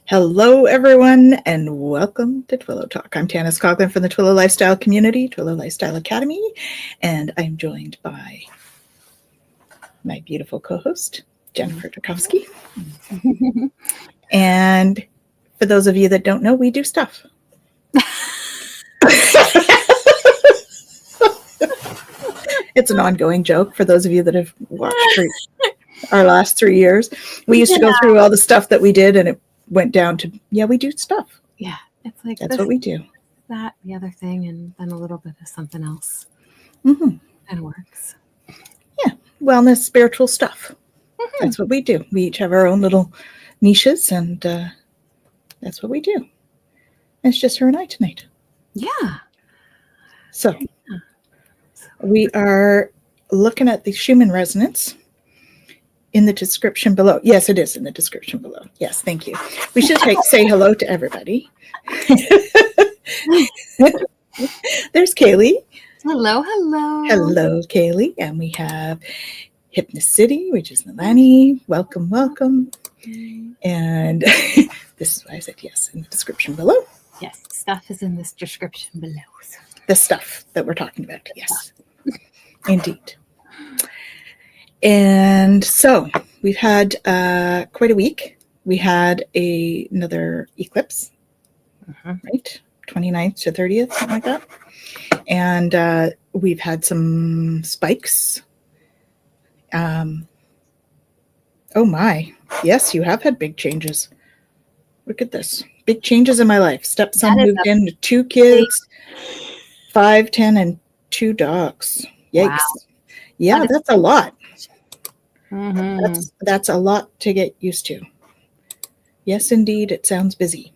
Hello, everyone, and welcome to Twillow Talk. I'm Tanys Coughlan from the Twillow Lifestyle Community, Twillow Lifestyle Academy, and I'm joined by my beautiful co-host, Jennifer Jurkofsky. And for those of you that don't know, we do stuff. It's an ongoing joke for those of you that have watched our last 3 years. We used to go through all the stuff that we did, and it went down to, we do stuff. Yeah, it's like that's what we do. That, the other thing, and then a little bit of something else. Mm-hmm. And works. Yeah, wellness, spiritual stuff. Mm-hmm. That's what we do. We each have our own little niches, and that's what we do. And it's just her and I tonight. Yeah. So we are looking at the Schumann resonance. In the description below. Yes, it is in the description below. Yes, thank you. We should say hello to everybody. There's Kaylee. Hello, hello. Hello, Kaylee. And we have Hypnocity, which is Nalani. Welcome, welcome. And this is why I said yes in the description below. Yes, stuff is in this description below. The stuff that we're talking about. Yes, indeed. And so we've had quite a week. We had another eclipse, right? 29th to 30th, something like that. And we've had some spikes. Oh my. Yes, you have had big changes. Look at this. Big changes in my life. Stepson moved in with 2 kids, 5, 10, and 2 dogs. Yikes. Wow. Yeah, that's a lot. Mm-hmm. That's a lot to get used to. Yes, indeed, it sounds busy.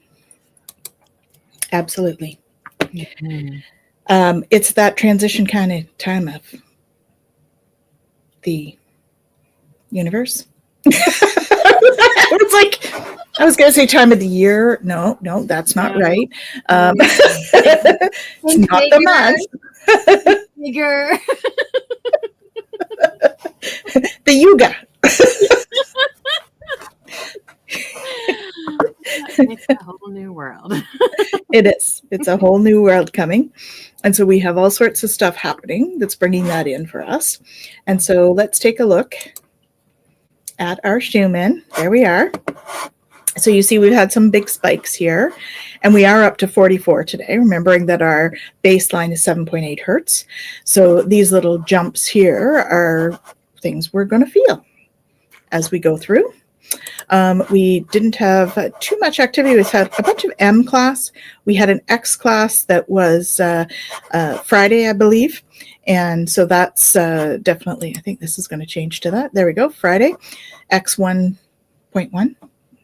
Absolutely. Mm-hmm. It's that transition kind of time of the universe. It's like, I was going to say time of the year. No, that's not right. It's not the math. Bigger. The yuga. It's a whole new world. It is. It's a whole new world coming. And so we have all sorts of stuff happening that's bringing that in for us. And so let's take a look at our Schumann. There we are. So you see we've had some big spikes here, and we are up to 44 today, remembering that our baseline is 7.8 hertz. So these little jumps here are things we're going to feel as we go through. We didn't have too much activity. We had a bunch of M class. We had an X class that was Friday, I believe. And so that's definitely, I think this is going to change to that. There we go, Friday, X 1.1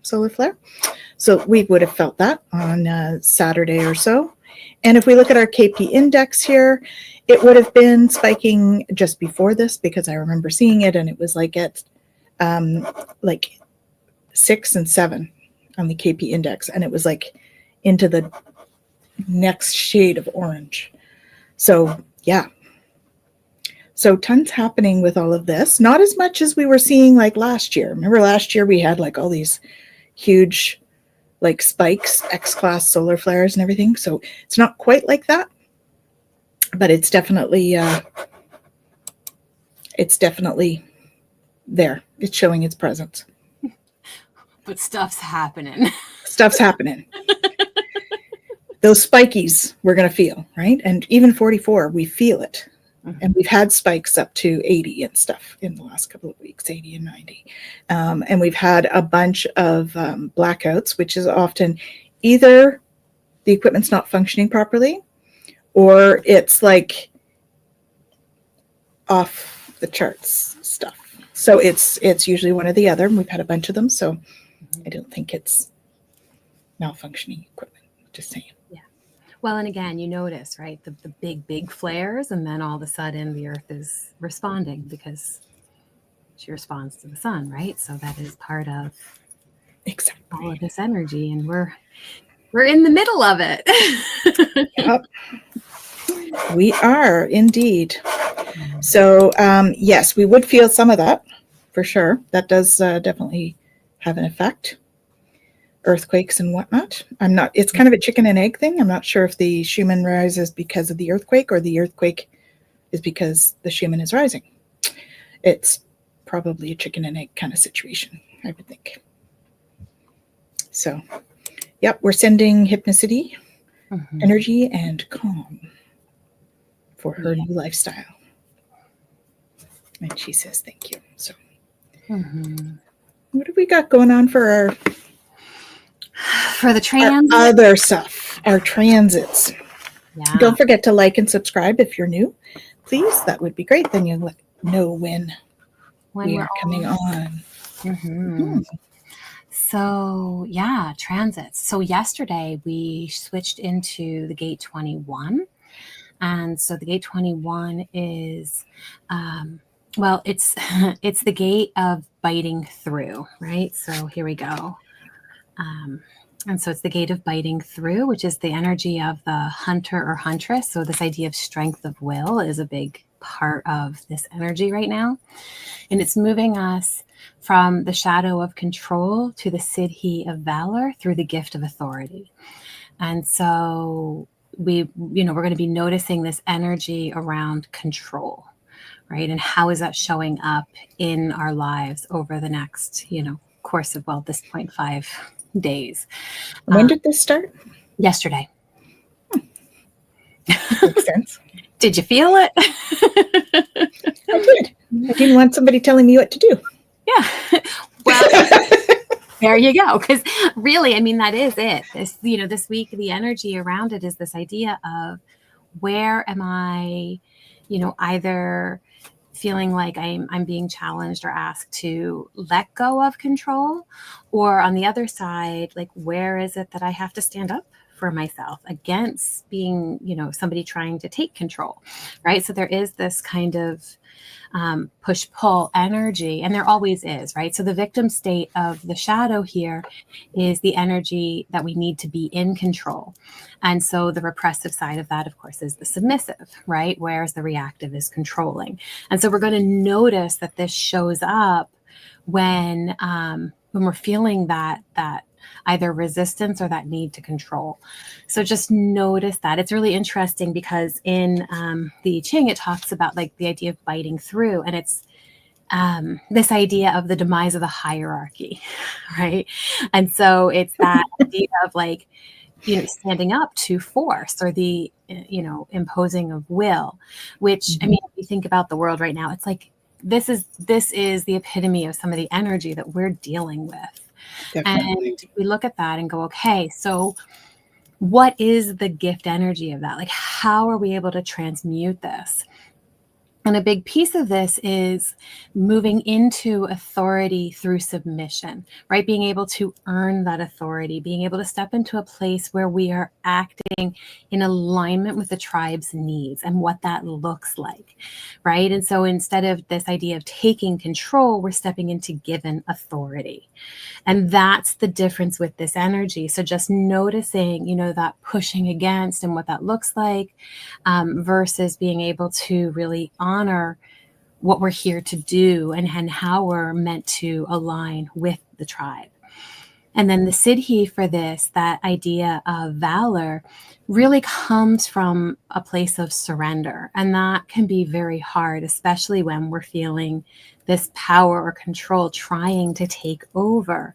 solar flare. So we would have felt that on Saturday or so. And if we look at our KP index here, it would have been spiking just before this, because I remember seeing it, and it was like at like 6 and 7 on the KP index, and it was like into the next shade of orange. So yeah. So tons happening with all of this. Not as much as we were seeing like last year. Remember last year we had like all these huge like spikes, X-class solar flares and everything. So it's not quite like that, but it's definitely there. It's showing its presence. But stuff's happening. Stuff's happening. Those spikies we're going to feel, right? And even 44, we feel it. Mm-hmm. And we've had spikes up to 80 and stuff in the last couple of weeks, 80 and 90. And we've had a bunch of blackouts, which is often either the equipment's not functioning properly, or it's like off the charts stuff. So it's usually one or the other. We've had a bunch of them, so I don't think it's malfunctioning equipment. Just saying. Yeah. Well, and again, you notice, right, the big flares, and then all of a sudden the Earth is responding because she responds to the sun, right? So that is part of exactly all of this energy, and we're in the middle of it. Yep. We are indeed. So yes, we would feel some of that for sure. That does definitely have an effect. earthquakes and whatnot. It's kind of a chicken and egg thing. I'm not sure if the Schumann rises because of the earthquake or the earthquake is because the Schumann is rising. It's probably a chicken and egg kind of situation, I would think. So, yep, we're sending hypnicity, energy, and calm for her new lifestyle. And she says thank you. So, what do we got going on for the transit? Our other stuff, our transits? Yeah. Don't forget to like and subscribe if you're new. Please, that would be great. Then you'll know when we are coming on. So, yeah, transits. So yesterday we switched into the gate 21. And so the gate 21 is, well, it's the gate of biting through, right? So here we go. And so it's the gate of biting through, which is the energy of the hunter or huntress. So this idea of strength of will is a big part of this energy right now. And it's moving us from the shadow of control to the siddhi of valor through the gift of authority. And so we're going to be noticing this energy around control, right? And how is that showing up in our lives over the next, course of, this 0.5 days. When did this start? Yesterday. Makes sense. Did you feel it? I did. I didn't want somebody telling me what to do. Yeah. Well, there you go. Because really, I mean, that is it. This week, the energy around it is this idea of where am I, either feeling like I'm being challenged or asked to let go of control, or on the other side, like, where is it that I have to stand up for myself against being, somebody trying to take control, right? So there is this kind of push-pull energy, and there always is, right? So the victim state of the shadow here is the energy that we need to be in control. And so the repressive side of that, of course, is the submissive, right? Whereas the reactive is controlling. And so we're going to notice that this shows up when we're feeling that either resistance or that need to control. So just notice that. It's really interesting because in the I Ching, it talks about like the idea of biting through, and it's this idea of the demise of the hierarchy, right? And so it's that idea of like, standing up to force or the, imposing of will, which, I mean, if you think about the world right now, it's like, this is the epitome of some of the energy that we're dealing with. Definitely. And we look at that and go, okay, so what is the gift energy of that? Like, how are we able to transmute this? And a big piece of this is moving into authority through submission, right? Being able to earn that authority, being able to step into a place where we are acting in alignment with the tribe's needs and what that looks like, right? And so instead of this idea of taking control, we're stepping into given authority. And that's the difference with this energy. So just noticing, that pushing against and what that looks like versus being able to really honor what we're here to do and how we're meant to align with the tribe. And then the siddhi for this, that idea of valor, really comes from a place of surrender. And that can be very hard, especially when we're feeling this power or control trying to take over.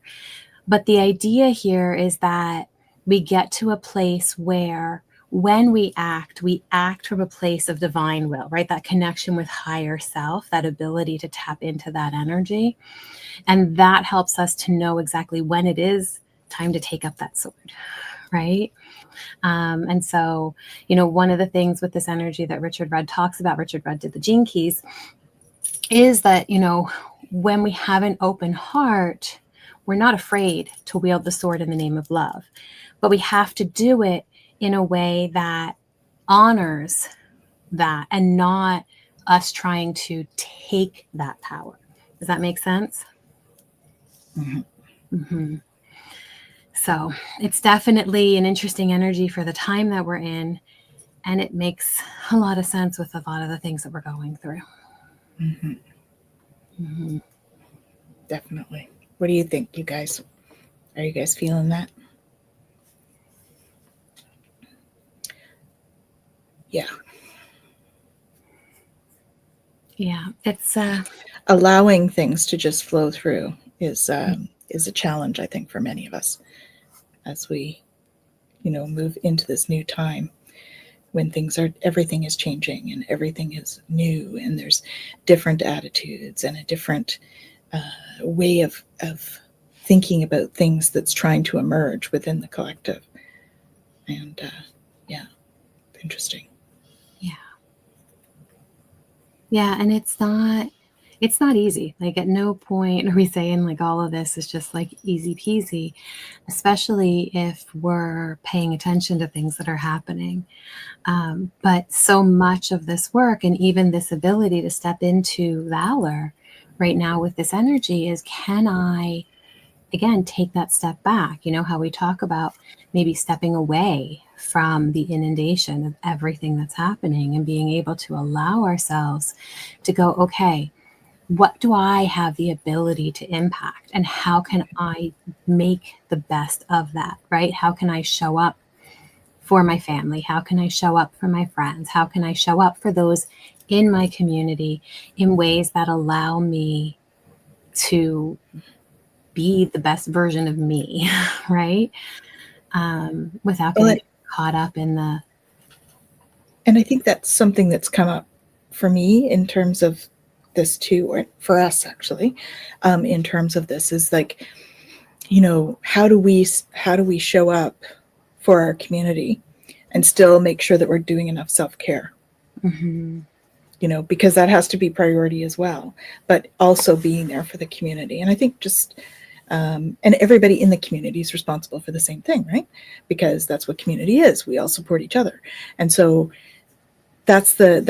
But the idea here is that we get to a place where when we act from a place of divine will, right? That connection with higher self, that ability to tap into that energy. And that helps us to know exactly when it is time to take up that sword, right? And so, one of the things with this energy that Richard Rudd talks about, Richard Rudd did the Gene Keys, is that, when we have an open heart, we're not afraid to wield the sword in the name of love, but we have to do it in a way that honors that and not us trying to take that power. Does that make sense? Mm-hmm. Mm-hmm. So it's definitely an interesting energy for the time that we're in, and it makes a lot of sense with a lot of the things that we're going through. Mm-hmm. Mm-hmm. Definitely. What do you think, you guys? Are you guys feeling that? Yeah. Yeah, it's Allowing things to just flow through is a challenge, I think, for many of us as we, move into this new time when everything is changing and everything is new and there's different attitudes and a different way of thinking about things that's trying to emerge within the collective. And yeah, interesting. Yeah, and it's not easy. Like at no point are we saying like all of this is just like easy peasy, especially if we're paying attention to things that are happening. But so much of this work and even this ability to step into valor right now with this energy is, can I, again, take that step back? You know, how we talk about maybe stepping away from the inundation of everything that's happening and being able to allow ourselves to go, okay, what do I have the ability to impact? And how can I make the best of that, right? How can I show up for my family? How can I show up for my friends? How can I show up for those in my community in ways that allow me to be the best version of me, right? Without getting caught up in the... And I think that's something that's come up for me in terms of this too, or for us actually, in terms of this is like, how do we show up for our community and still make sure that we're doing enough self-care? Mm-hmm. Because that has to be priority as well, but also being there for the community. And I think just and everybody in the community is responsible for the same thing, right? Because that's what community is. We all support each other. And so that's the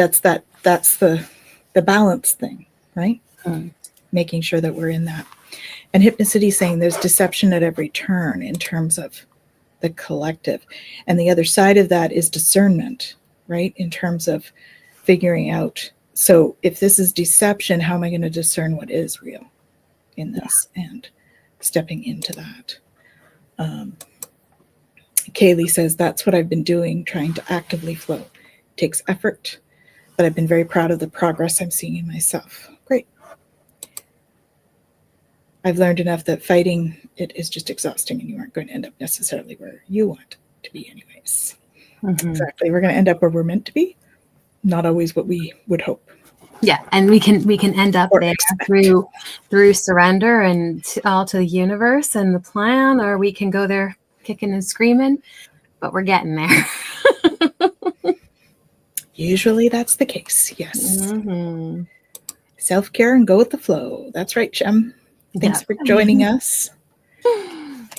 balance thing, right? Making sure that we're in that. And Hypnocity is saying there's deception at every turn in terms of the collective. And the other side of that is discernment, right? In terms of figuring out, so if this is deception, how am I going to discern what is real in this? And stepping into that. Kaylee says, that's what I've been doing, trying to actively flow. It takes effort, but I've been very proud of the progress I'm seeing in myself. Great. I've learned enough that fighting it is just exhausting and you aren't going to end up necessarily where you want to be anyways. Mm-hmm. Exactly. We're going to end up where we're meant to be, not always what we would hope. Yeah, and we can end up there through surrender and all to the universe and the plan, or we can go there kicking and screaming, but we're getting there. Usually that's the case, yes. Mm-hmm. Self-care and go with the flow. That's right, Shem. Thanks for joining us.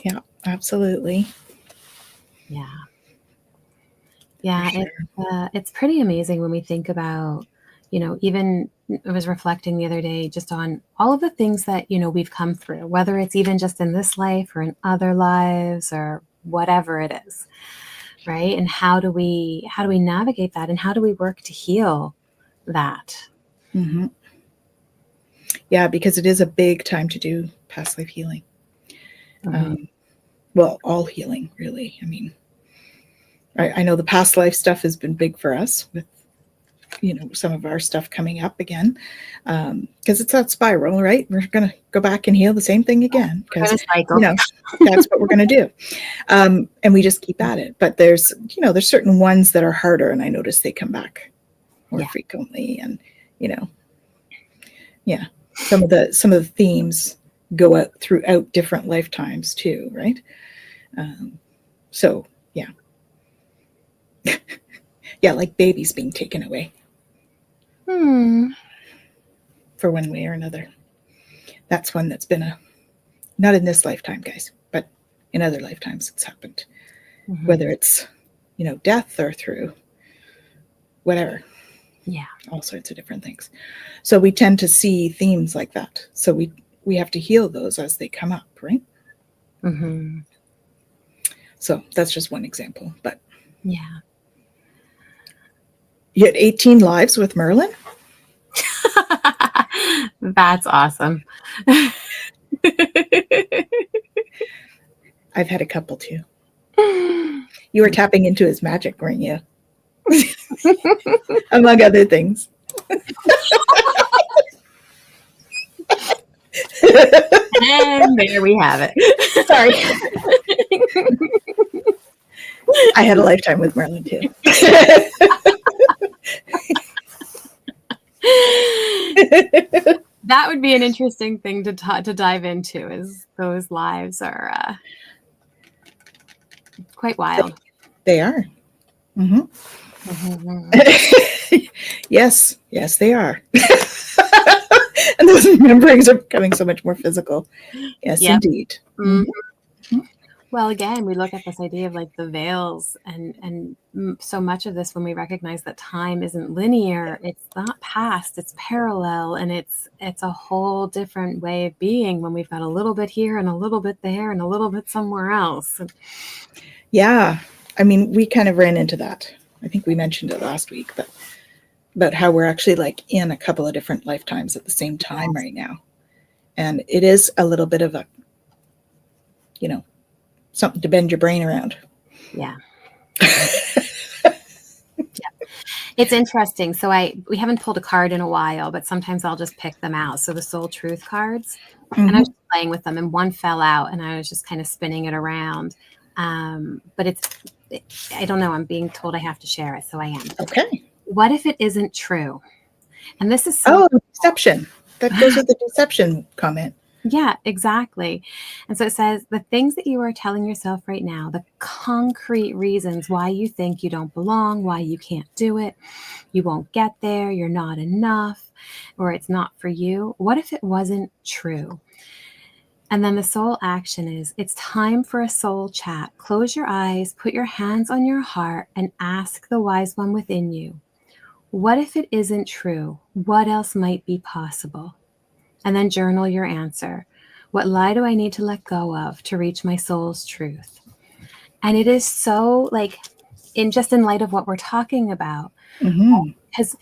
Yeah, absolutely. Yeah. Yeah, sure. It's pretty amazing when we think about, even I was reflecting the other day just on all of the things that, we've come through, whether it's even just in this life or in other lives or whatever it is, right? And how do we navigate that, and how do we work to heal that? Mm-hmm. Yeah, because it is a big time to do past life healing. Mm-hmm. Well, all healing, really. I mean, I know the past life stuff has been big for us with, some of our stuff coming up again, because it's that spiral, right? We're going to go back and heal the same thing again because, that's what we're going to do. And we just keep at it. But there's certain ones that are harder, and I notice they come back more frequently. And, some of the themes go out throughout different lifetimes too, right? So, yeah. Yeah, like babies being taken away. For one way or another. That's one that's been not in this lifetime, guys, but in other lifetimes it's happened. Mm-hmm. Whether it's, death or through whatever. Yeah. All sorts of different things. So we tend to see themes like that. So we have to heal those as they come up, right? Mm-hmm. So that's just one example, but. Yeah. You had 18 lives with Merlin? That's awesome. I've had a couple too. You were tapping into his magic, weren't you? Among other things. And there we have it. Sorry. I had a lifetime with Merlin too. That would be an interesting thing to dive into, is those lives are quite wild. They are. Mm-hmm. Yes, they are. And those rememberings are becoming so much more physical. Yes, yep. Indeed. Mm-hmm. Well, again, we look at this idea of like the veils, and so much of this, when we recognize that time isn't linear, it's not past, it's parallel, and it's a whole different way of being when we've got a little bit here and a little bit there and a little bit somewhere else. Yeah. I mean, we kind of ran into that. I think we mentioned it last week, but about how we're actually like in a couple of different lifetimes at the same time right now. And it is a little bit of a, something to bend your brain around. Yeah. It's interesting. So we haven't pulled a card in a while, but sometimes I'll just pick them out. So the soul truth cards, and I was just playing with them, and one fell out, and I was just kind of spinning it around. But I don't know. I'm being told I have to share it, so I am. Okay. What if it isn't true? And this is deception. That goes with the deception comment. Yeah, exactly. And so it says, the things that you are telling yourself right now, the concrete reasons why you think you don't belong, why you can't do it, you won't get there, you're not enough, or it's not for you. What if it wasn't true? And then the soul action is, it's time for a soul chat. Close your eyes, put your hands on your heart, and ask the wise one within you, what if it isn't true? What else might be possible? And then journal your answer. What lie do I need to let go of to reach my soul's truth? And it is so like, in light of what we're talking about, because,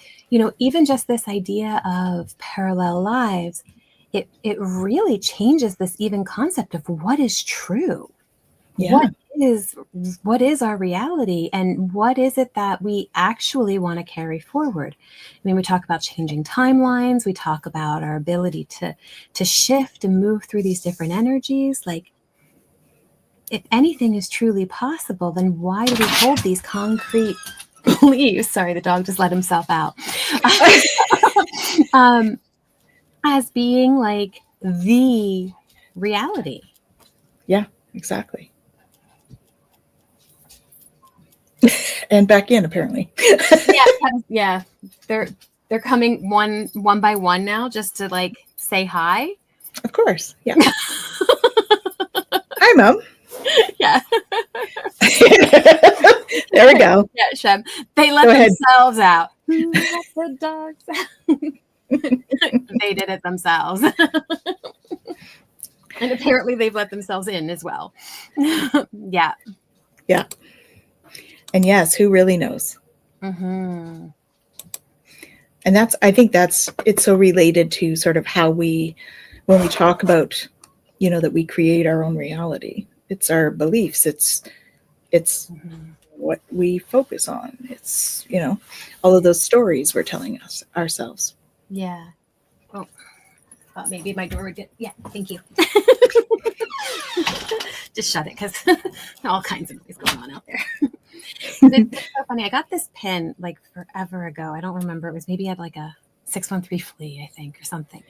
even just this idea of parallel lives, it really changes this even concept of what is true. Yeah. What is our reality, and what is it that we actually want to carry forward? I mean, we talk about changing timelines. We talk about our ability to shift and move through these different energies. Like, if anything is truly possible, then why do we hold these concrete beliefs? Sorry, the dog just let himself out. As being like the reality. Yeah, exactly. And back in, apparently. Yeah. They're coming one by one now, just to like say hi. Of course, yeah. Hi, Mom. Yeah. There we go. Yeah, Shem. They let themselves out. Who let the dogs out? They did it themselves. And apparently they've let themselves in as well. Yeah. Yeah. And yes, who really knows? Mm-hmm. And I think it's so related to sort of how when we talk about, that we create our own reality. It's our beliefs. It's what we focus on. It's, all of those stories we're telling ourselves. Yeah. Oh, thought maybe my door would get, yeah, thank you. Just shut it, because all kinds of noise going on out there. It's so funny. I got this pin like forever ago. I don't remember. It was maybe at like a 613 flea, I think, or something.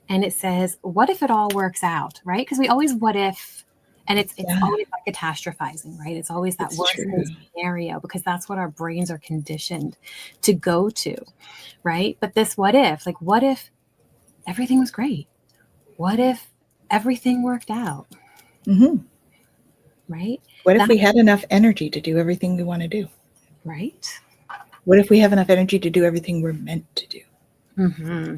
And it says, what if it all works out, right? Because we always what if, and it's always like catastrophizing, right? It's always that worst case scenario, because that's what our brains are conditioned to go to, right? But this what if, like, what if everything was great? What if everything worked out? Mm-hmm. Right? What if we had enough energy to do everything we want to do? Right? What if we have enough energy to do everything we're meant to do? Mm-hmm.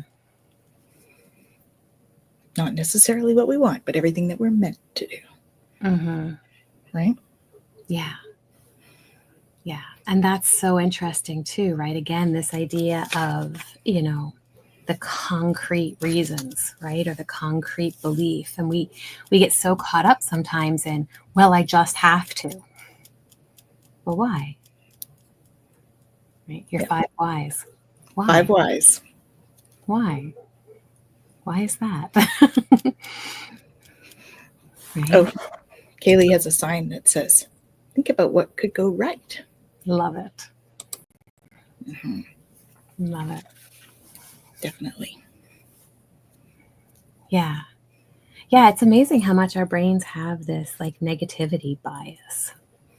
Not necessarily what we want, but everything that we're meant to do. Mm-hmm. Right? Yeah. Yeah. And that's so interesting too, right? Again, this idea of, the concrete reasons, right? Or the concrete belief. And we get so caught up sometimes in, well, I just have to. Well, why? Right? Your 5 whys. Why? 5 whys. Why? Why is that? Right? Oh, Kaylee has a sign that says, think about what could go right. Love it. Mm-hmm. Love it. Definitely. Yeah. Yeah, it's amazing how much our brains have this like negativity bias,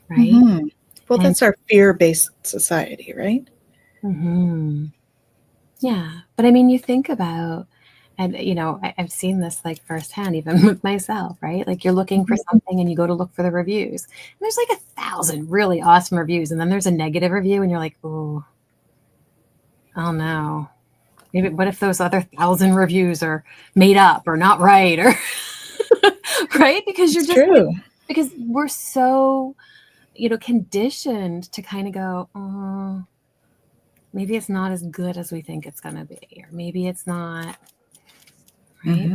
right? Mm-hmm. Well, And- that's our fear-based society, right? Mm-hmm. Yeah. But I mean, you think about, and you know, I've seen this like firsthand, even with myself, right? Like you're looking for something and you go to look for the reviews. And there's like 1,000 really awesome reviews. And then there's a negative review and you're like, oh no. Maybe what if those other 1,000 reviews are made up or not right, or right? Because you're It's just true. because we're so, you know, conditioned to kind of go, oh, maybe it's not as good as we think it's going to be, or maybe it's not, right? Mm-hmm.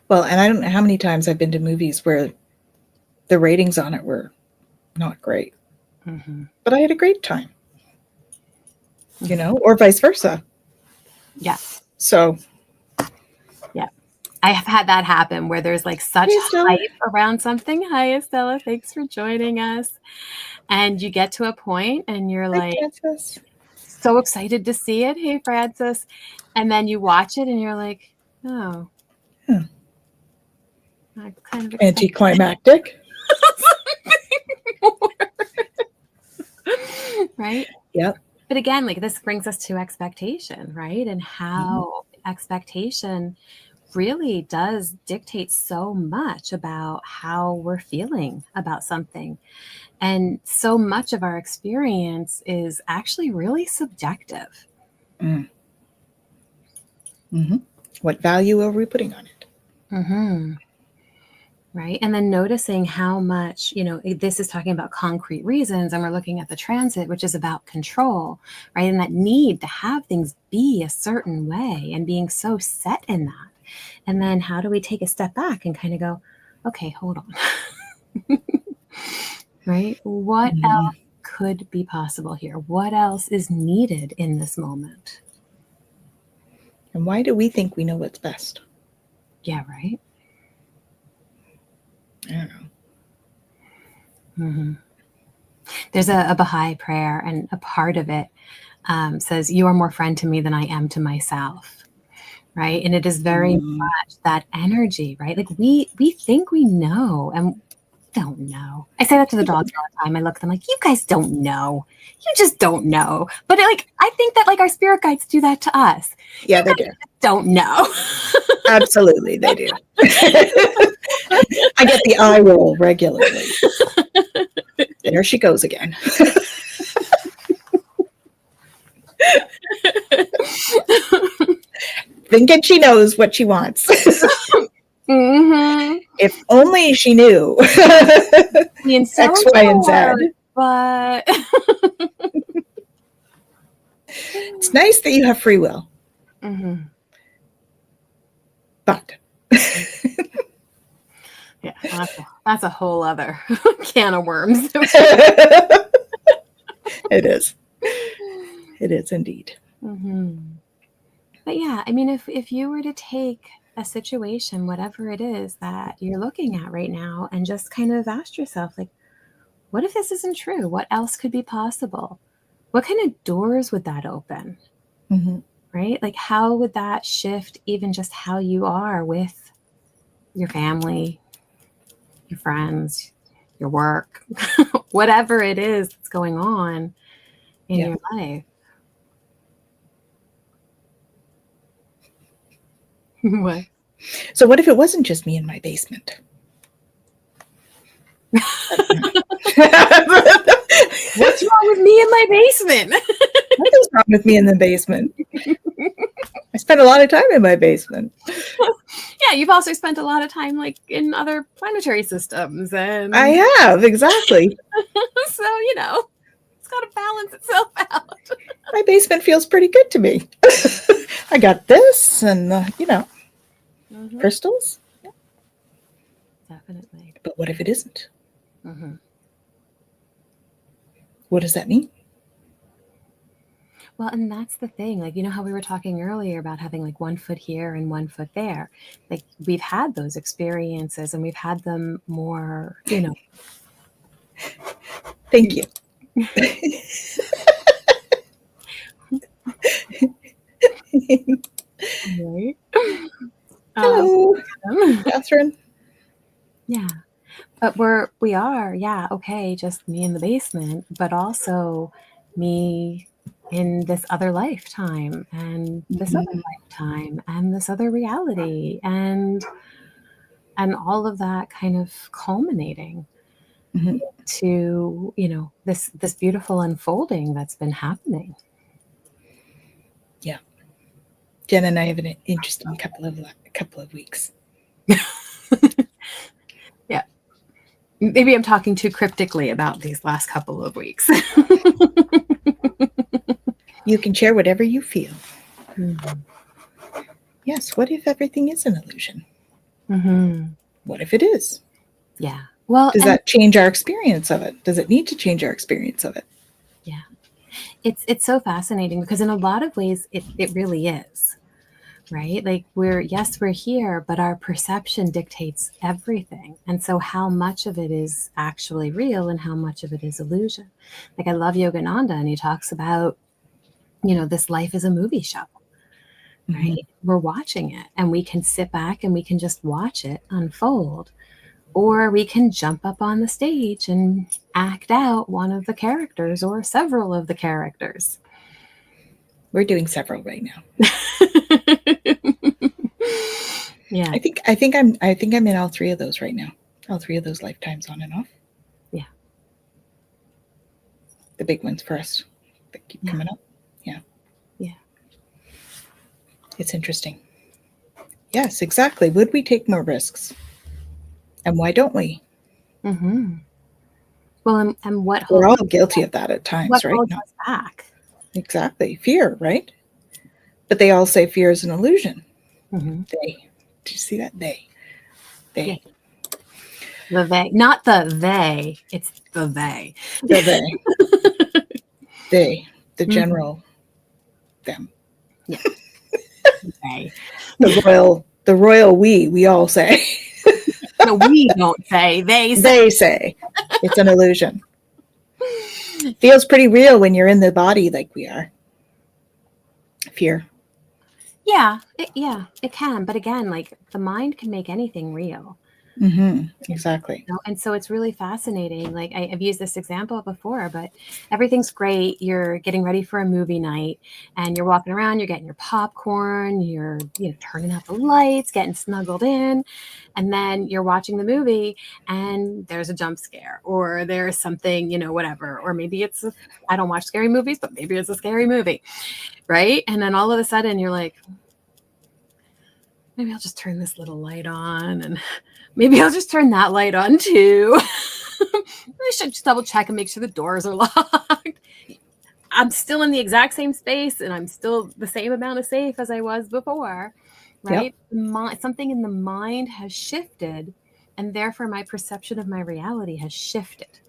Well, and I don't know how many times I've been to movies where the ratings on it were not great, Mm-hmm. but I had a great time, you know, or vice versa. Yeah. So yeah, I have had that happen where there's like such hype around something. Hi, Estella. Thanks for joining us. And you get to a point and you're like so excited to see it. Hey, Francis. And then you watch it and you're like, oh, I'm kind of anticlimactic. Right? Yep. But again, like this brings us to expectation, right? And how expectation really does dictate so much about how we're feeling about something. And so much of our experience is actually really subjective. Mm-hmm. What value are we putting on it? Mm-hmm. Right. And then noticing how much, you know, this is talking about concrete reasons, and we're looking at the transit, which is about control, right? And that need to have things be a certain way and being so set in that. And then how do we take a step back and kind of go, okay, hold on. Right? What else could be possible here? What else is needed in this moment? And why do we think we know what's best? Yeah, right? I don't know. Mm-hmm. There's a Baha'i prayer, and a part of it says, you are more friend to me than I am to myself. Right? And it is very much that energy, right? Like we think we know, and we don't know. I say that to the dogs all the time. I look at them like, you guys don't know. You just don't know. But like, I think that like our spirit guides do that to us. Yeah, they do. Don't know. Absolutely, they do. I get the eye roll regularly. There she goes again. Thinking she knows what she wants. Mm-hmm. If only she knew. X, Y, and Z. But it's nice that you have free will. Mm-hmm. But yeah, that's a whole other can of worms. It is. It is indeed. Mm-hmm. But yeah, I mean, if you were to take a situation, whatever it is that you're looking at right now, and just kind of ask yourself, like, what if this isn't true? What else could be possible? What kind of doors would that open? Mm-hmm. Right? Like, how would that shift even just how you are with your family, your friends, your work, whatever it is that's going on in your life? What? So what if it wasn't just me in my basement? What's wrong with me in my basement? Nothing's wrong with me in the basement. I spend a lot of time in my basement. Yeah, you've also spent a lot of time like in other planetary systems, and I have, exactly. so you know, it's got to balance itself out. My basement feels pretty good to me. I got this and, crystals. Definitely. But what if it isn't? Mm-hmm. What does that mean? Well, and that's the thing. Like, you know how we were talking earlier about having like 1 foot here and 1 foot there. Like, we've had those experiences and we've had them more, Thank you. Right? Hello, Catherine. Yeah. But we are, yeah, okay, just me in the basement, but also me in this other lifetime and this other lifetime and this other reality and all of that kind of culminating to, this beautiful unfolding that's been happening. Yeah. Jen and I have an interesting couple of weeks. Yeah. Maybe I'm talking too cryptically about these last couple of weeks. You can share whatever you feel. Mm-hmm. Yes, what if everything is an illusion? Mm-hmm. What if it is? Yeah. Well, does that change our experience of it? Does it need to change our experience of it? Yeah. It's so fascinating because in a lot of ways it really is. Right? Like we're here, but our perception dictates everything. And so how much of it is actually real and how much of it is illusion? Like I love Yogananda and he talks about, this life is a movie show, right? Mm-hmm. We're watching it and we can sit back and we can just watch it unfold, or we can jump up on the stage and act out one of the characters or several of the characters. We're doing several right now. Yeah. I think I'm in all 3 of those right now. All 3 of those lifetimes on and off. Yeah. The big ones for us that keep coming up. Yeah. Yeah. It's interesting. Yes, exactly. Would we take more risks? And why don't we? Mm-hmm. Well, and what we're all guilty of that at times, what right? holds us back? Exactly. Fear, right? But they all say fear is an illusion. Mm-hmm. They. Do you see that? They. Yeah. The they, not the they. It's the they. The they. They. The general. Them. Yeah. They. The royal we all say. No, we don't say. They say. They say. It's an illusion. Feels pretty real when you're in the body like we are. Fear. Yeah, it can. But again, like the mind can make anything real. Mm-hmm. Exactly. And so it's really fascinating. Like I've used this example before, but everything's great. You're getting ready for a movie night and you're walking around, you're getting your popcorn, you're turning out the lights, getting snuggled in. And then you're watching the movie and there's a jump scare or there's something, whatever. Or maybe I don't watch scary movies, but maybe it's a scary movie. Right. And then all of a sudden you're like, maybe I'll just turn this little light on and maybe I'll just turn that light on too. I should just double check and make sure the doors are locked. I'm still in the exact same space and I'm still the same amount of safe as I was before, right? Yep. Something in the mind has shifted and therefore my perception of my reality has shifted.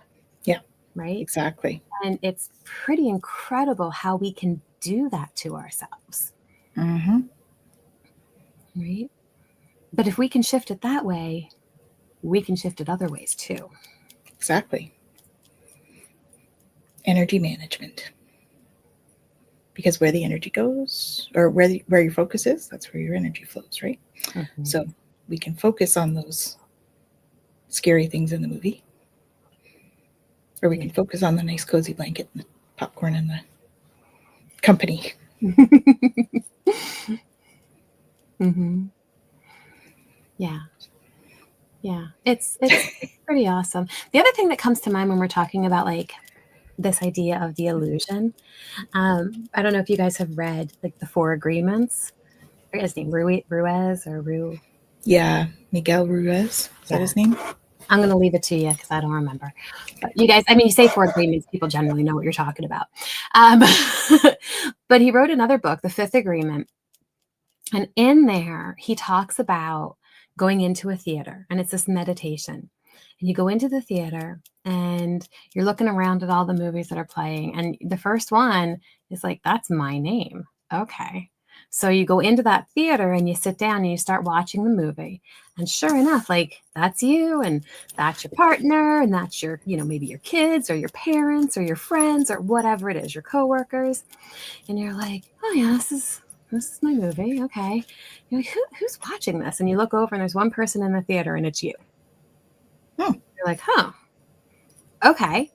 Yeah. Right? Exactly. And it's pretty incredible how we can do that to ourselves. Mm-hmm. Right? But if we can shift it that way, we can shift it other ways too. Exactly. Energy management. Because where the energy goes, or where your focus is, that's where your energy flows, right? Mm-hmm. So we can focus on those scary things in the movie. Or we can focus on the nice cozy blanket and the popcorn and the company. Mm-hmm. Yeah. Yeah. It's pretty awesome. The other thing that comes to mind when we're talking about like this idea of the illusion, I don't know if you guys have read like the 4 Agreements. I forget his name, Ruiz or Ru. Yeah, Miguel Ruiz. Is that his name? I'm going to leave it to you because I don't remember. But you guys, I mean, you say 4 agreements, people generally know what you're talking about. But he wrote another book, The Fifth Agreement. And in there, he talks about going into a theater, and it's this meditation. And you go into the theater and you're looking around at all the movies that are playing. And the first one is like, that's my name. Okay. So you go into that theater and you sit down and you start watching the movie. And sure enough, like that's you and that's your partner and that's your, maybe your kids or your parents or your friends or whatever it is, your coworkers. And you're like, oh yeah, this is my movie. Okay. You're like, who's watching this? And you look over and there's one person in the theater and it's you. Oh. You're like, huh. Okay.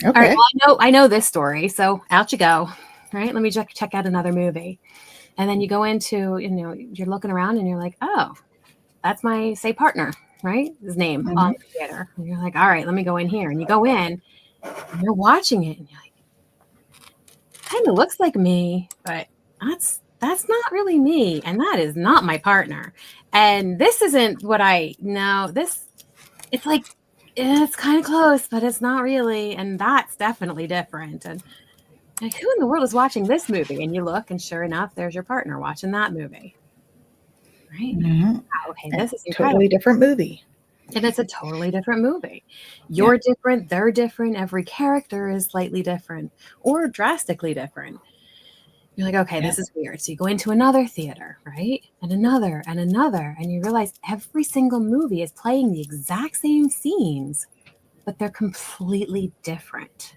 Okay. All right. Well, I know this story. So out you go. Right. Let me check out another movie. And then you go into, you're looking around and you're like, oh, that's my, say, partner, right? His name on the theater. And you're like, all right, let me go in here. And you go in and you're watching it and you're like, kind of looks like me, but that's not really me. And that is not my partner. And this isn't what I know. It's like, it's kind of close, but it's not really. And that's definitely different. And like, who in the world is watching this movie? And you look, and sure enough, there's your partner watching that movie. Right? Mm-hmm. Wow, okay, this is a totally different movie. And it's a totally different movie. You're different, they're different. Every character is slightly different or drastically different. You're like, okay, this is weird. So you go into another theater, right? And another, and you realize every single movie is playing the exact same scenes, but they're completely different,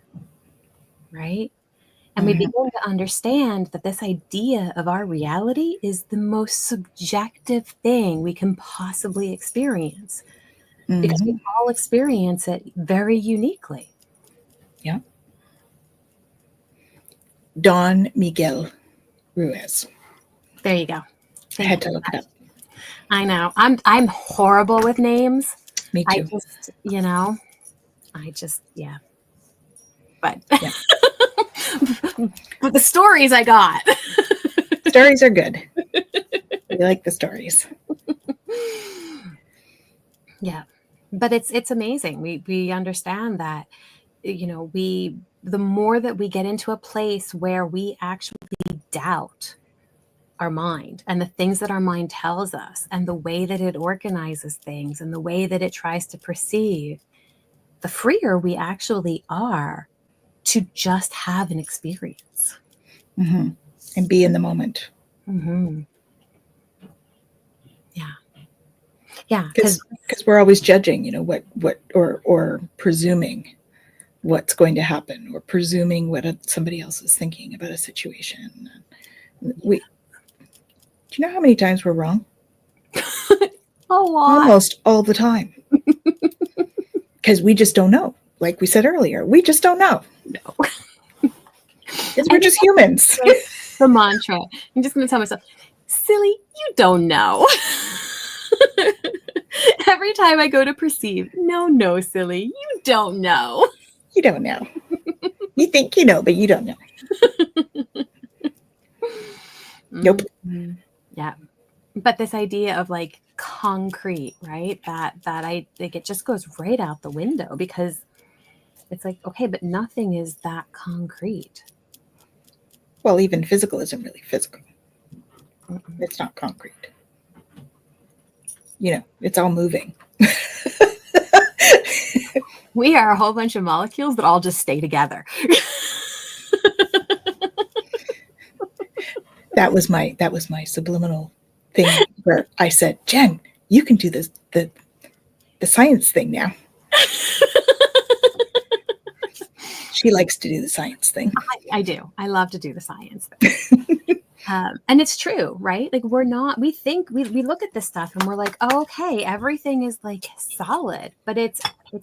right? And we begin to understand that this idea of our reality is the most subjective thing we can possibly experience because we all experience it very uniquely. Yeah. Don Miguel Ruiz. There you go. I had to look it up. I know. I'm horrible with names. Me too. Yeah. But but the stories I got. Stories are good. We like the stories. Yeah. But it's amazing. We understand that, the more that we get into a place where we actually doubt our mind and the things that our mind tells us and the way that it organizes things and the way that it tries to perceive, the freer we actually are to just have an experience. And be in the moment. Yeah. Because we're always judging, what or presuming what's going to happen or presuming what somebody else is thinking about a situation. Do you know how many times we're wrong? A lot. Almost all the time. Because we just don't know. Like we said earlier, we just don't know. No. Because we're just humans. The mantra. I'm just going to tell myself, silly, you don't know. Every time I go to perceive, no, silly, you don't know. You don't know. You think you know, but you don't know. Nope. Yeah. But this idea of like concrete, right? That I think it just goes right out the window because it's like, okay, but nothing is that concrete. Well, even physical isn't really physical. It's not concrete. It's all moving. We are a whole bunch of molecules that all just stay together. That was my subliminal thing where I said, Jen, you can do this the science thing now. She likes to do the science thing. I do. I love to do the science thing. And it's true, right? Like we think we look at this stuff and we're like, oh, okay, everything is like solid, but it's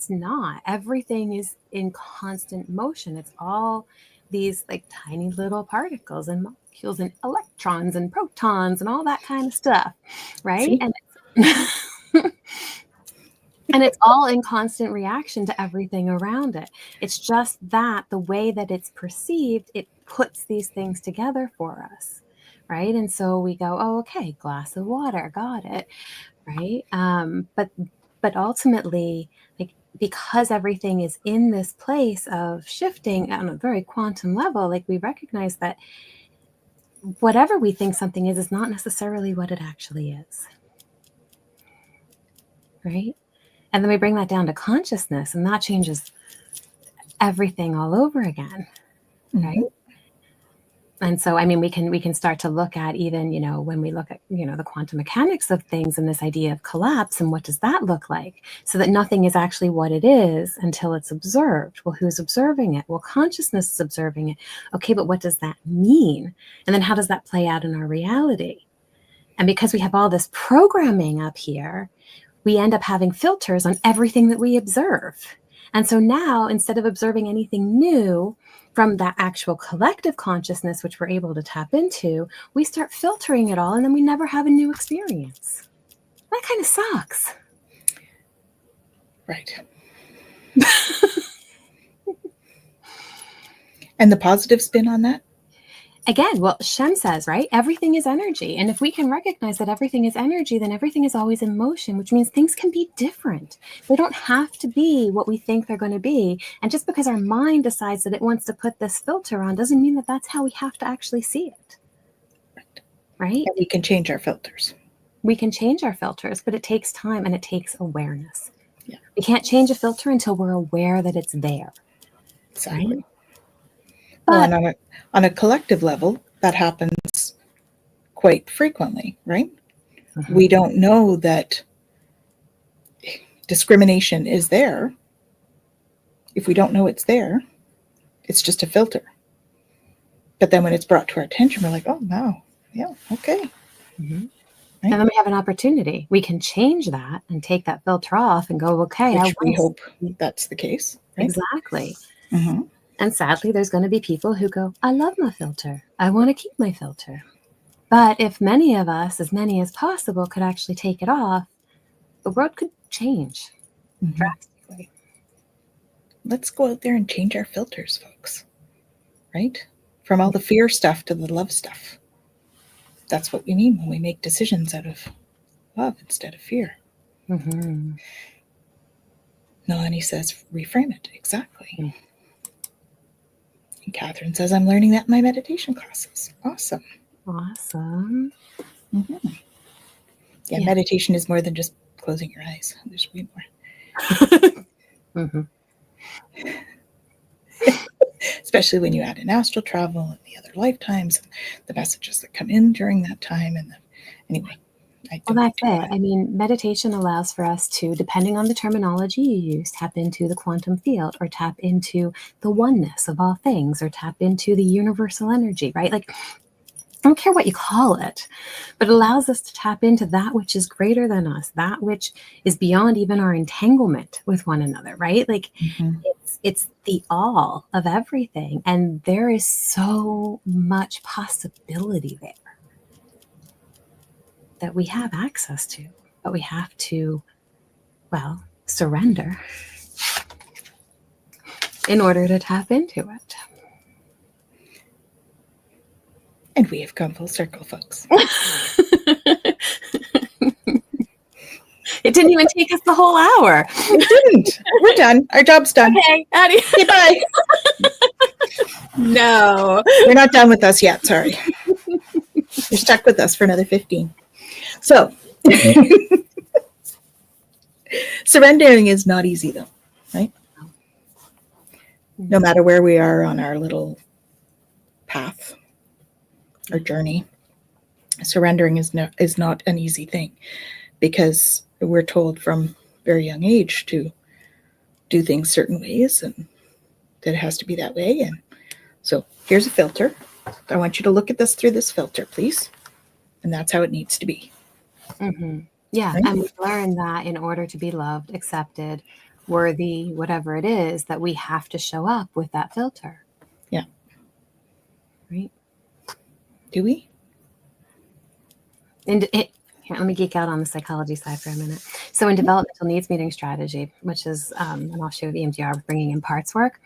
not. Everything is in constant motion. It's all these like tiny little particles and molecules and electrons and protons and all that kind of stuff, right? And it's all in constant reaction to everything around it. It's just that the way that it's perceived, it puts these things together for us, right? And so we go, oh, okay, glass of water, got it, right? But But ultimately, like, because everything is in this place of shifting on a very quantum level, like, we recognize that whatever we think something is not necessarily what it actually is. Right? And then we bring that down to consciousness, and that changes everything all over again. Right? And so, I mean, we can start to look at, even, when we look at, the quantum mechanics of things and this idea of collapse, and what does that look like? So that nothing is actually what it is until it's observed. Well, who's observing it? Well, consciousness is observing it. Okay, but what does that mean? And then how does that play out in our reality? And because we have all this programming up here, we end up having filters on everything that we observe. And so now, instead of observing anything new from that actual collective consciousness, which we're able to tap into, we start filtering it all, and then we never have a new experience. That kind of sucks. Right. And the positive spin on that? Again, well, Shem says, right, everything is energy. And if we can recognize that everything is energy, then everything is always in motion, which means things can be different. They don't have to be what we think they're going to be. And just because our mind decides that it wants to put this filter on doesn't mean that that's how we have to actually see it. Right? And we can change our filters. We can change our filters, but it takes time and it takes awareness. Yeah. We can't change a filter until we're aware that it's there. Exactly. Right? Well, and on a collective level, that happens quite frequently, right? Mm-hmm. We don't know that discrimination is there. If we don't know it's there, it's just a filter. But then when it's brought to our attention, we're like, oh, wow, yeah, okay. Mm-hmm. Right? And then we have an opportunity. We can change that and take that filter off and go, okay. Which we hope that's the case. Right? Exactly. Mm-hmm. And sadly, there's going to be people who go, I love my filter. I want to keep my filter. But if many of us, as many as possible, could actually take it off, the world could change drastically. Let's go out there and change our filters, folks. Right? From all the fear stuff to the love stuff. That's what we mean when we make decisions out of love instead of fear. Mm-hmm. Melanie says, reframe it. Exactly. Mm-hmm. And Catherine says, I'm learning that in my meditation classes. Awesome. Awesome. Mm-hmm. Yeah, meditation is more than just closing your eyes. There's way more. Mm-hmm. Especially when you add in astral travel and the other lifetimes and the messages that come in during that time. And anyway. Well, that's it. I mean, meditation allows for us to, depending on the terminology you use, tap into the quantum field, or tap into the oneness of all things, or tap into the universal energy, right? Like, I don't care what you call it, but it allows us to tap into that which is greater than us, that which is beyond even our entanglement with one another, right? Like, it's the all of everything. And there is so much possibility there that we have access to, but we have to, well, surrender in order to tap into it. And we have come full circle, folks. It didn't even take us the whole hour. It didn't. We're done. Our job's done. Okay, adios. Goodbye. No. You're not done with us yet, sorry. You're stuck with us for another 15. So, surrendering is not easy, though, right? No matter where we are on our little path or journey, surrendering is not an easy thing, because we're told from a very young age to do things certain ways, and that it has to be that way. And so here's a filter. I want you to look at this through this filter, please. And that's how it needs to be. Mm-hmm. Yeah. Right? And we learn that in order to be loved, accepted, worthy, whatever it is, that we have to show up with that filter. Yeah. Right. Do we? And here, let me geek out on the psychology side for a minute. So in developmental needs meeting strategy, which is an offshoot of EMDR with bringing in parts work,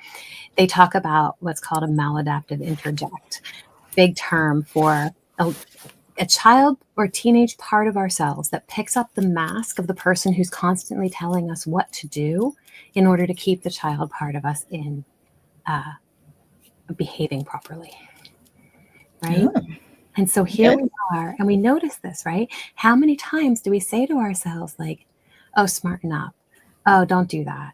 they talk about what's called a maladaptive interject. Big term for a child or teenage part of ourselves that picks up the mask of the person who's constantly telling us what to do in order to keep the child part of us in behaving properly. Right? Oh, and so here okay. we are, and we notice this, right? How many times do we say to ourselves, like, oh, smarten up. Oh, don't do that.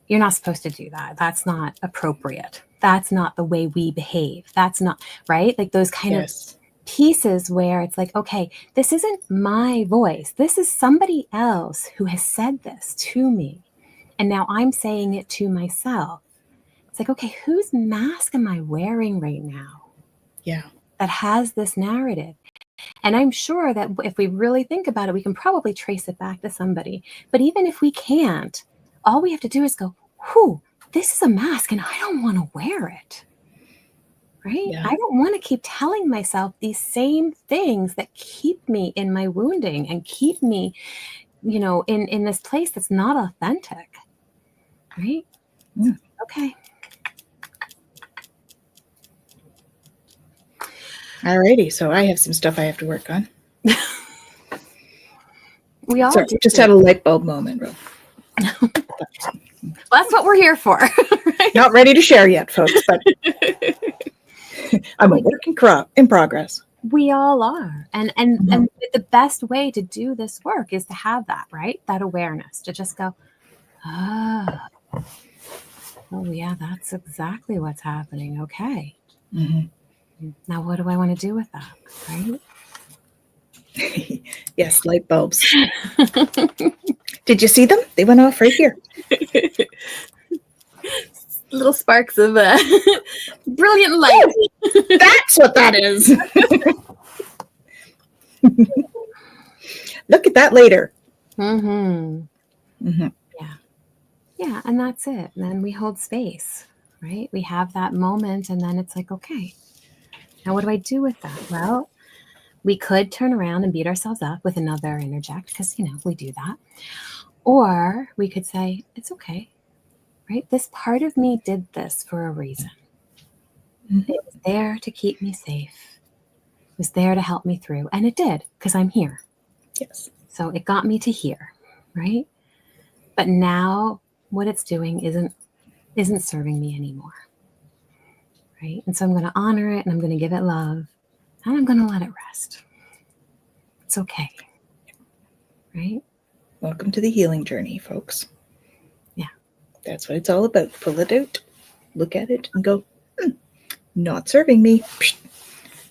You're not supposed to do that. That's not appropriate. That's not the way we behave. That's not, right? Like those kind of Yes. pieces where it's like, okay, this isn't my voice. This is somebody else who has said this to me. And now I'm saying it to myself. It's like, okay, whose mask am I wearing right now Yeah. that has this narrative? And I'm sure that if we really think about it, we can probably trace it back to somebody. But even if we can't, all we have to do is go, whew, this is a mask and I don't want to wear it. Right? Yeah. I don't want to keep telling myself these same things that keep me in my wounding and keep me, in this place that's not authentic. Right? Yeah. Okay. Alrighty. So I have some stuff I have to work on. We all Sorry, do. just had a light bulb moment, bro. Well, that's what we're here for. Right? Not ready to share yet, folks, but I'm a work in progress. We all are. And the best way to do this work is to have that, right? That awareness, to just go, oh yeah, that's exactly what's happening. Okay. Mm-hmm. Now what do I want to do with that? Right? Yes, light bulbs. Did you see them? They went off right here. Little sparks of brilliant light. That's what that is. Look at that later. Mm-hmm. Mm-hmm. Yeah, and that's it. And then we hold space, right? We have that moment, and then it's like, okay, now what do I do with that? Well, we could turn around and beat ourselves up with another interject, because, we do that. Or we could say, it's okay, right? This part of me did this for a reason. Mm-hmm. It was there to keep me safe. It was there to help me through. And it did, because I'm here. Yes. So it got me to here, right? But now what it's doing isn't serving me anymore, right? And so I'm going to honor it, and I'm going to give it love, and I'm going to let it rest. It's okay, right? Welcome to the healing journey, folks. Yeah. That's what it's all about. Pull it out, look at it, and go, not serving me. Psh,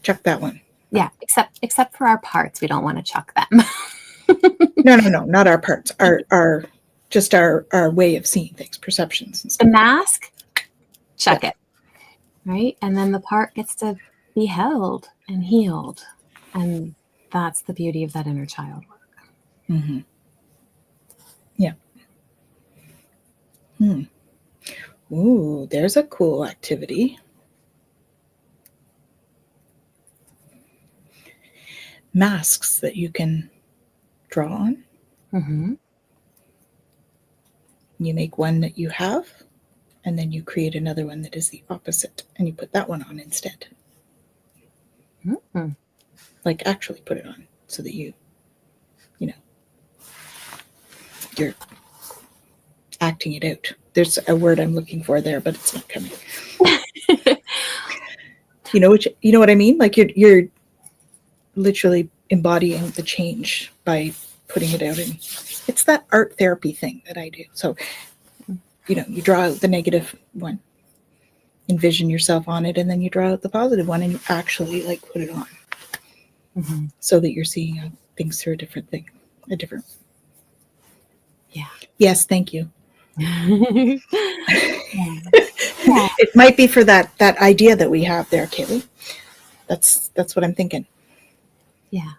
chuck that one. Yeah, except for our parts, we don't want to chuck them. No, not our parts. Our just our way of seeing things, perceptions and stuff. The mask, chuck it, right? And then the part gets to be held and healed. And that's the beauty of that inner child work. Mm-hmm. Yeah. Ooh, there's a cool activity. Masks that you can draw on. Mm-hmm. You make one that you have, and then you create another one that is the opposite, and you put that one on instead. Mm-hmm. Like actually put it on so that you're acting it out. There's a word I'm looking for there, but it's not coming. You know what I mean? Like you're literally embodying the change by putting it out. And it's that art therapy thing that I do. So, you draw out the negative one, envision yourself on it, and then you draw out the positive one and you actually put it on. Mm-hmm. So that you're seeing things through a different thing, Yeah. Yes, thank you. It might be for that idea that we have there, Kaylee. That's what I'm thinking. Yeah.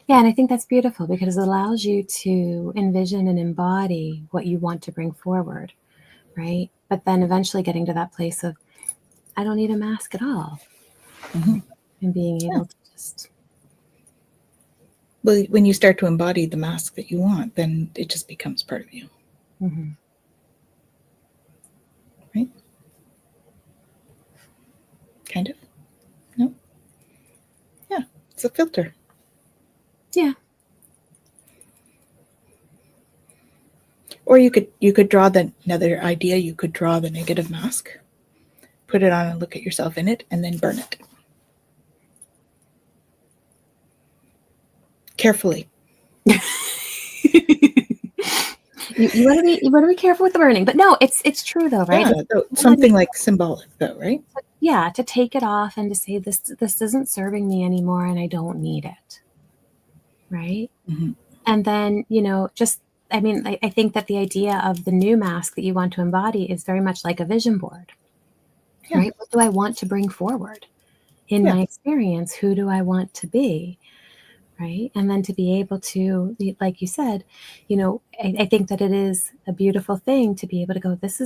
Yeah, and I think that's beautiful because it allows you to envision and embody what you want to bring forward, right? But then eventually getting to that place of, I don't need a mask at all. Mm-hmm. And being able to just... Well, when you start to embody the mask that you want, then it just becomes part of you. Mm-hmm. Right? Kind of? No? Yeah, it's a filter. Yeah. Or you could draw another idea. You could draw the negative mask, put it on and look at yourself in it, and then burn it. Carefully. You want to be careful with the burning, but no, it's true though, right? Yeah, something like symbolic though, right? Yeah, to take it off and to say this isn't serving me anymore and I don't need it. Right? Mm-hmm. And then, just I think that the idea of the new mask that you want to embody is very much like a vision board. Yeah. Right? What do I want to bring forward in my experience? Who do I want to be? Right? And then to be able to, like you said, I think that it is a beautiful thing to be able to go, this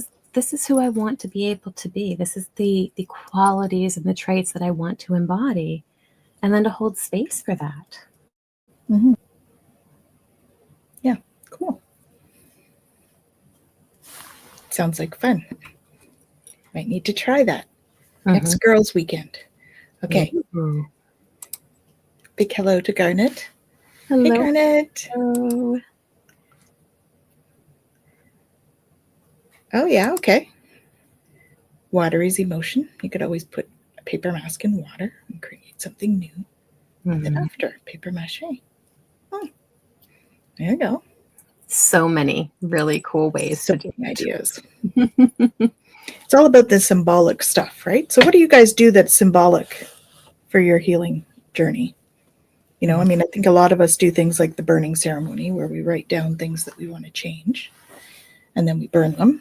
is who I want to be able to be. This is the qualities and the traits that I want to embody. And then to hold space for that. Mm-hmm. Yeah, cool. Sounds like fun. Might need to try that. Mm-hmm. Next girls' weekend. Okay. Mm-hmm. Big hello to Garnet. Hello. Hey, Garnet. Hello. Oh, yeah, okay. Water is emotion. You could always put a paper mask in water and create something new. Mm-hmm. Then after, paper mache. Oh, there you go. So many really cool ways to do ideas. It's all about the symbolic stuff, right? So what do you guys do that's symbolic for your healing journey? I think a lot of us do things like the burning ceremony where we write down things that we want to change and then we burn them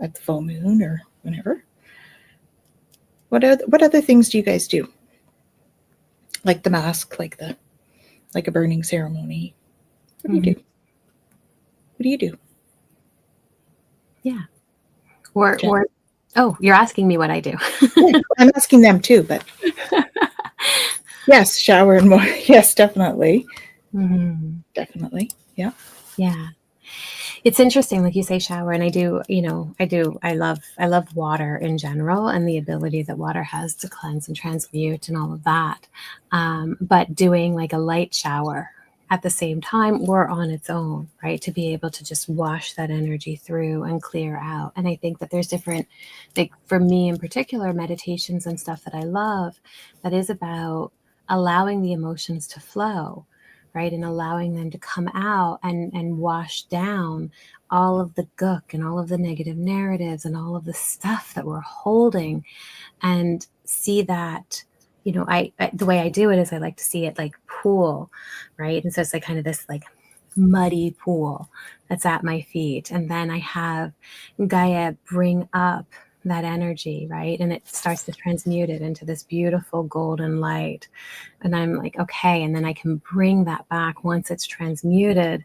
at the full moon or whenever. What other things do you guys do? Like the mask, like a burning ceremony. What do you do? What do you do? Yeah. Or oh, you're asking me what I do. Yeah, I'm asking them too, but yes, shower and more. Yes, definitely. Mm-hmm. Definitely. Yeah. Yeah. It's interesting, like you say, shower, and I love water in general and the ability that water has to cleanse and transmute and all of that. But doing like a light shower at the same time or on its own, right? To be able to just wash that energy through and clear out. And I think that there's different, like for me in particular, meditations and stuff that I love, that is about allowing the emotions to flow, right? And allowing them to come out and wash down all of the gook and all of the negative narratives and all of the stuff that we're holding, and see that, I the way I do it is I like to see it like pool, right? And so it's like kind of this like muddy pool that's at my feet. And then I have Gaia bring up that energy, right? And it starts to transmute it into this beautiful golden light. And I'm like, okay. And then I can bring that back once it's transmuted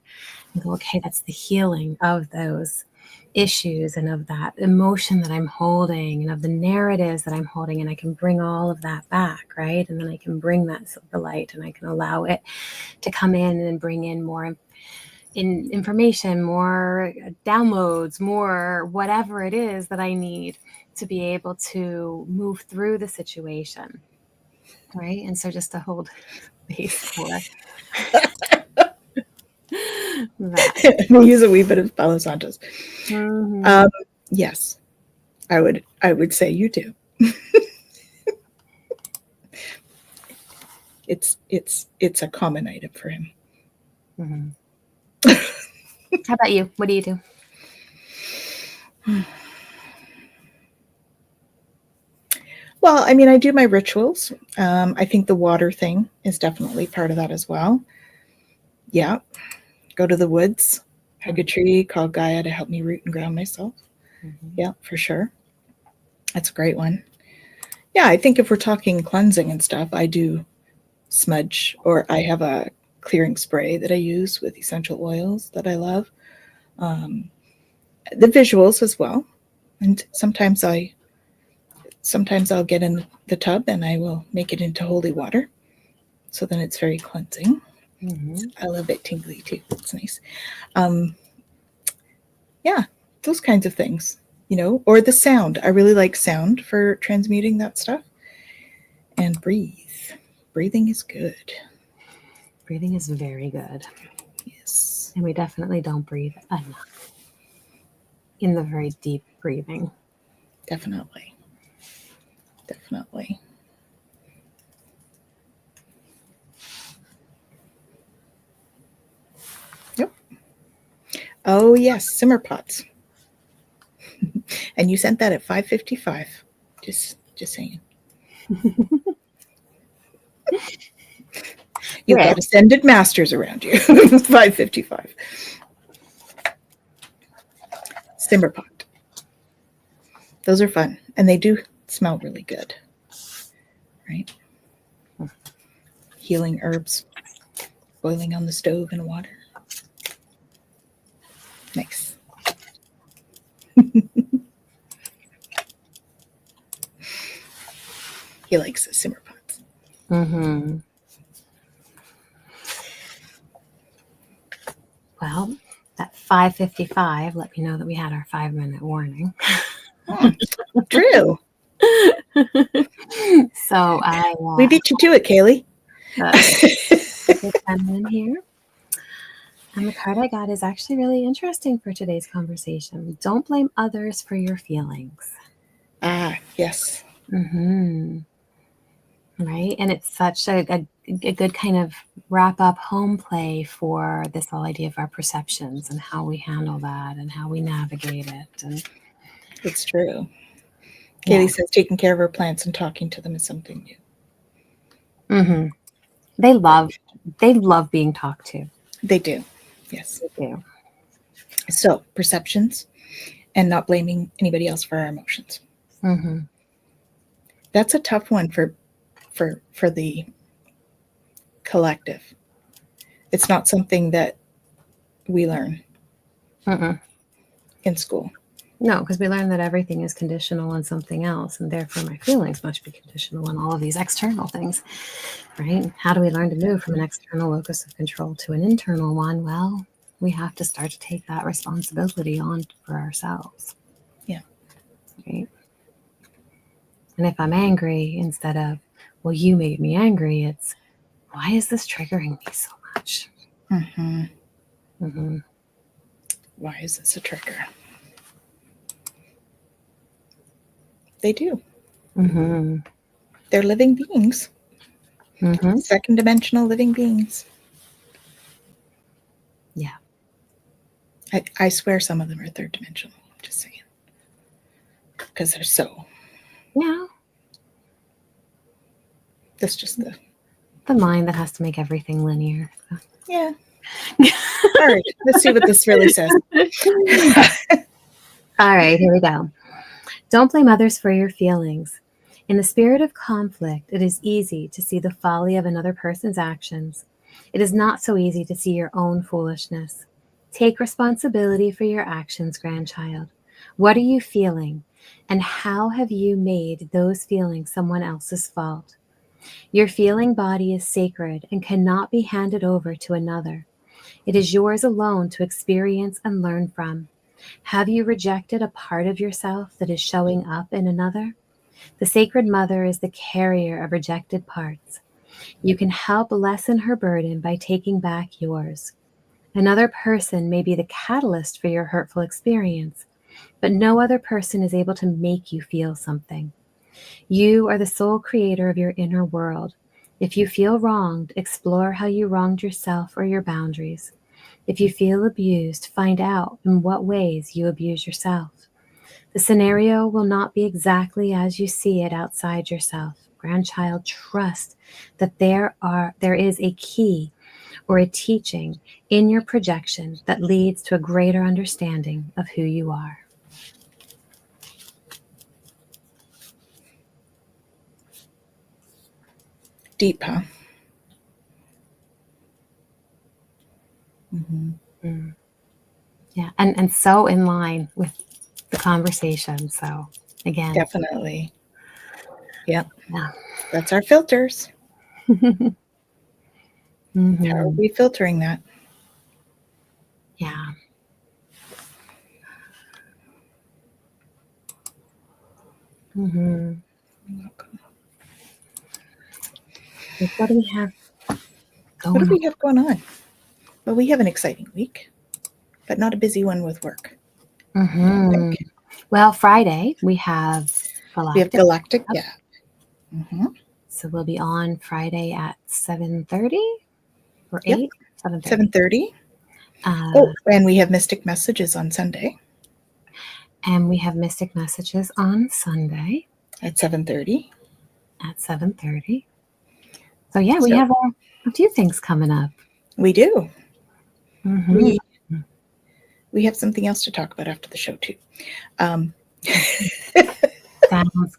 and go, okay, that's the healing of those issues and of that emotion that I'm holding and of the narratives that I'm holding. And I can bring all of that back, right? And then I can bring that silver light and I can allow it to come in and bring in more information, more downloads, more whatever it is that I need to be able to move through the situation, right? And so just to hold space for that. We'll use a wee bit of Palo Santos. Mm-hmm. Yes, I would say you do. It's a common item for him. Mm-hmm. How about you? What do you do? Well, I do my rituals. I think the water thing is definitely part of that as well. Yeah. Go to the woods, hug a tree, call Gaia to help me root and ground myself. Mm-hmm. Yeah, for sure. That's a great one. Yeah, I think if we're talking cleansing and stuff, I do smudge, or I have a clearing spray that I use with essential oils that I love. The visuals as well. And sometimes I'll get in the tub and I will make it into holy water. So then it's very cleansing. Mm-hmm. I love it tingly too. It's nice. Yeah, those kinds of things, or the sound. I really like sound for transmuting that stuff. And breathe. Breathing is good. Breathing is very good. Yes. And we definitely don't breathe enough in the very deep breathing. Definitely. Definitely. Yep. Oh, yes. Simmer pots. And you sent that at 5:55. Just saying. You've got ascended masters around you. 5:55. Simmer pot. Those are fun. And they do smell really good. Right? Healing herbs. Boiling on the stove in water. Nice. He likes the simmer pots. Mm-hmm. Well, at 5:55, let me know that we had our 5-minute warning. True. So we beat you to it, Kaylee. In here. And the card I got is actually really interesting for today's conversation. Don't blame others for your feelings. Ah, yes. Mm-hmm. Right? And it's such a good kind of wrap up home play for this whole idea of our perceptions and how we handle that and how we navigate it. And it's true. Kaylee says taking care of her plants and talking to them is something new. Mm-hmm. They love being talked to. They do. Yes. They do. So perceptions and not blaming anybody else for our emotions. Mm-hmm. That's a tough one for the collective. It's not something that we learn in school. No, because we learn that everything is conditional on something else, and therefore my feelings must be conditional on all of these external things, right? How do we learn to move from an external locus of control to an internal one? Well, we have to start to take that responsibility on for ourselves. Yeah. Right? And if I'm angry, instead of, well, you made me angry, it's, why is this triggering me so much? Mm-hmm. Mm-hmm. Why is this a trigger? They do. Mm-hmm. They're living beings. Mm-hmm. Second dimensional living beings. Yeah. I swear some of them are third dimensional. Just saying. Because they're so. Yeah. That's just the mind that has to make everything linear. Yeah. All right. Let's see what this really says. All right, here we go. Don't blame others for your feelings. In the spirit of conflict, it is easy to see the folly of another person's actions. It is not so easy to see your own foolishness. Take responsibility for your actions, grandchild. What are you feeling? And how have you made those feelings someone else's fault? Your feeling body is sacred and cannot be handed over to another. It is yours alone to experience and learn from. Have you rejected a part of yourself that is showing up in another? The Sacred Mother is the carrier of rejected parts. You can help lessen her burden by taking back yours. Another person may be the catalyst for your hurtful experience, but no other person is able to make you feel something. You are the sole creator of your inner world. If you feel wronged, explore how you wronged yourself or your boundaries. If you feel abused, find out in what ways you abuse yourself. The scenario will not be exactly as you see it outside yourself. Grandchild, trust that there is a key or a teaching in your projection that leads to a greater understanding of who you are. Deep, huh? Mm-hmm. Mm. Yeah, and so in line with the conversation. So again, Definitely. Yep. Yeah. That's our filters. Mm-hmm. How are we filtering that? Yeah. Mm-hmm. You're welcome. What do we have What do we have going on? Well, we have an exciting week, but not a busy one with work. Mm-hmm. Well, Friday we have Galactic. We have Galactic, yeah. Mm-hmm. So we'll be on Friday at 7:30 or 8? Yep. 7:30. 7:30. And we have Mystic Messages on Sunday. And we have Mystic Messages on Sunday. At 7:30. At 7:30. So yeah, we have a few things coming up. We do. Mm-hmm. We have something else to talk about after the show, too. Sounds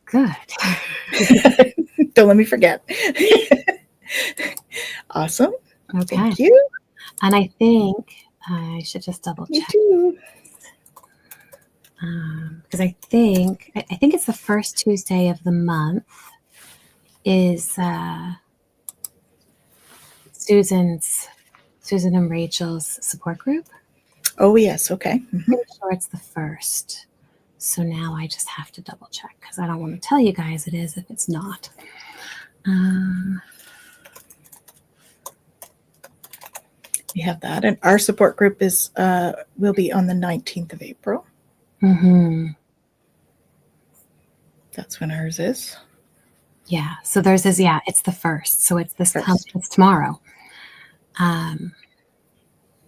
good. Don't let me forget. Awesome. Okay. Thank you. And I think I should just double check. Me too. Because I think it's the first Tuesday of the month is Susan and Rachel's support group. Oh, yes. Okay. I'm pretty sure it's the first. So now I just have to double check because I don't want to tell you guys it is if it's not. We have that. And our support group is will be on the 19th of April. Mm-hmm. That's when ours is. Yeah. So theirs is, it's the first. So it's it's tomorrow.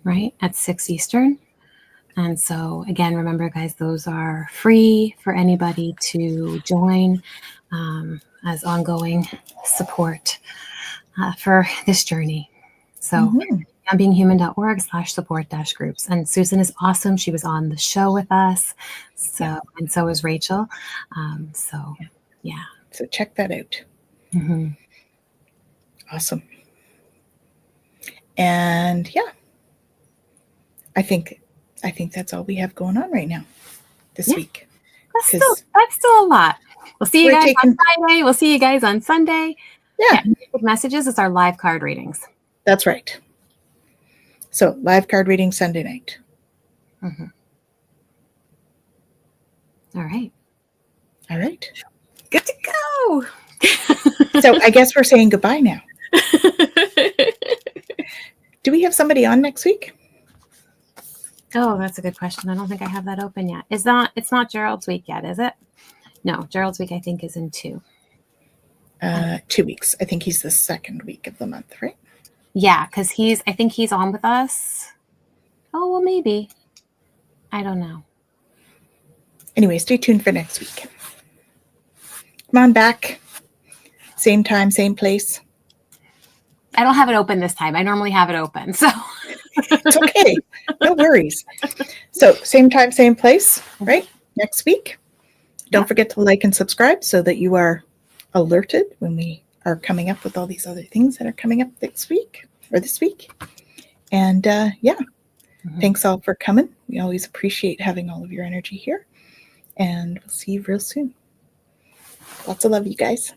Right? At 6 Eastern. And so again, remember guys, those are free for anybody to join as ongoing support for this journey. So beinghuman.org/support-groups. And Susan is awesome. She was on the show with us. And so is Rachel. So check that out. Mm-hmm. Awesome. And I think that's all we have going on right now this week. That's still a lot. We'll see you guys on Friday. We'll see you guys on Sunday. Yeah. Messages is our live card readings. That's right. So live card reading Sunday night. Mm-hmm. All right. Good to go. So I guess we're saying goodbye now. Do we have somebody on next week? Oh, that's a good question. I don't think I have that open yet. It's not Gerald's week yet, is it? No, Gerald's week I think is in 2. 2 weeks. I think he's the second week of the month, right? Yeah, because I think he's on with us. Oh, well, maybe. I don't know. Anyway, stay tuned for next week. Come on back. Same time, same place. I don't have it open this time. I normally have it open, so. It's okay. No worries. So same time, same place, right? Next week. Don't forget to like and subscribe so that you are alerted when we are coming up with all these other things that are coming up next week or this week. And thanks all for coming. We always appreciate having all of your energy here. And we'll see you real soon. Lots of love, you guys.